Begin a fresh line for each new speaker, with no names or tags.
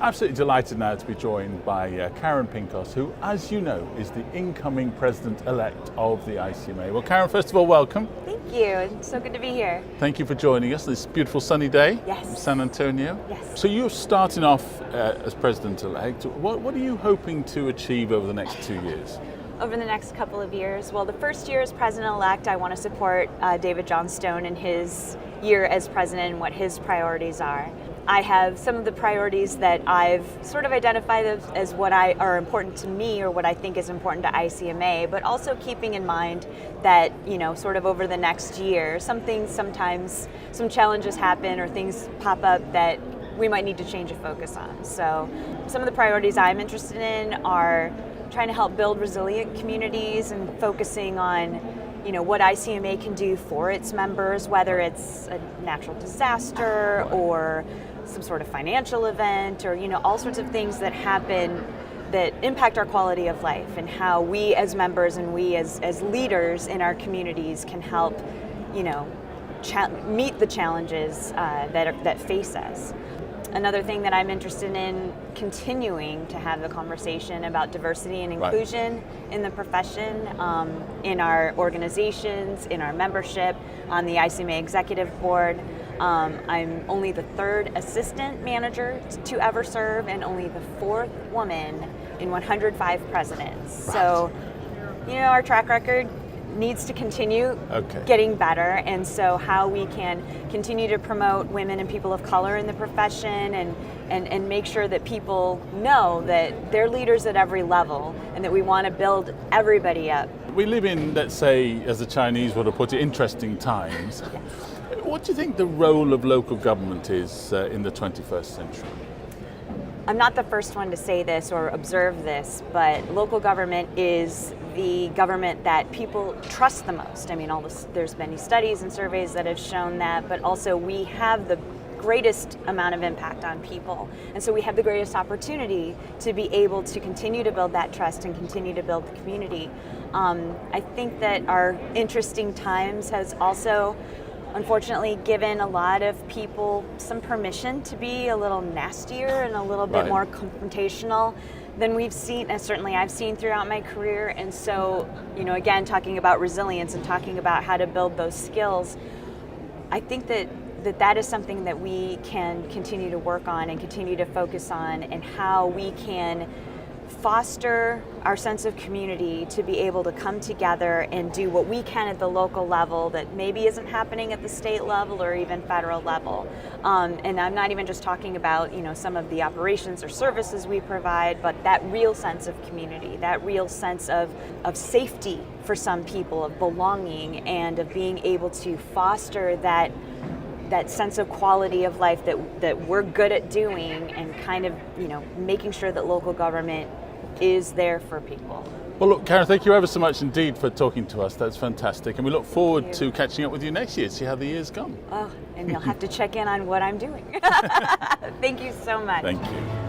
Absolutely delighted now to be joined by Karen Pinkos, who, as you know, is the incoming president-elect of the ICMA. Well, Karen, first of all, welcome.
Thank you. It's so good to be here.
Thank you for joining us this beautiful sunny day
Yes.
in San Antonio.
Yes.
So you're starting off as president-elect. What are you hoping to achieve over the next 2 years?
Over the next couple of years, well, the first year as president-elect, I want to support David Johnstone in his year as president and what his priorities are. I have some of the priorities that I've sort of identified as what are important to me or what I think is important to ICMA, but also keeping in mind that, sort of over the next year, sometimes some challenges happen or things pop up that we might need to change a focus on. So some of the priorities I'm interested in are trying to help build resilient communities and focusing on what ICMA can do for its members, whether it's a natural disaster or some sort of financial event or all sorts of things that happen that impact our quality of life, and how we as members and we as leaders in our communities can help meet the challenges that face us. Another thing that I'm interested in continuing to have the conversation about diversity and inclusion in the profession, in our organizations, in our membership, on the ICMA executive board. I'm only the third assistant manager to ever serve and only the fourth woman in 105 presidents.
Right.
So, our track record needs to continue getting better, and so how we can continue to promote women and people of color in the profession and make sure that people know that they're leaders at every level and that we want to build everybody up.
We live in, let's say, as the Chinese would have put it, interesting times.
Yes.
What do you think the role of local government is in the 21st century?
I'm not the first one to say this or observe this, but local government is the government that people trust the most. I mean, there's many studies and surveys that have shown that, but also we have the greatest amount of impact on people. And so we have the greatest opportunity to be able to continue to build that trust and continue to build the community. I think that our interesting times has also unfortunately given a lot of people some permission to be a little nastier and a little bit more confrontational than we've seen, and certainly I've seen throughout my career. And so, again, talking about resilience and talking about how to build those skills, I think that is something that we can continue to work on and continue to focus on, and how we can foster our sense of community to be able to come together and do what we can at the local level that maybe isn't happening at the state level or even federal level. And I'm not even just talking about some of the operations or services we provide, but that real sense of community, that real sense of safety for some people, of belonging, and of being able to foster that sense of quality of life that we're good at doing, and kind of making sure that local government is there for people.
Well, look, Karen, thank you ever so much indeed for talking to us. That's fantastic, and we look forward to catching up with you next year, see how the year's gone.
Oh, and you'll have to check in on what I'm doing. Thank you so much.
Thank you.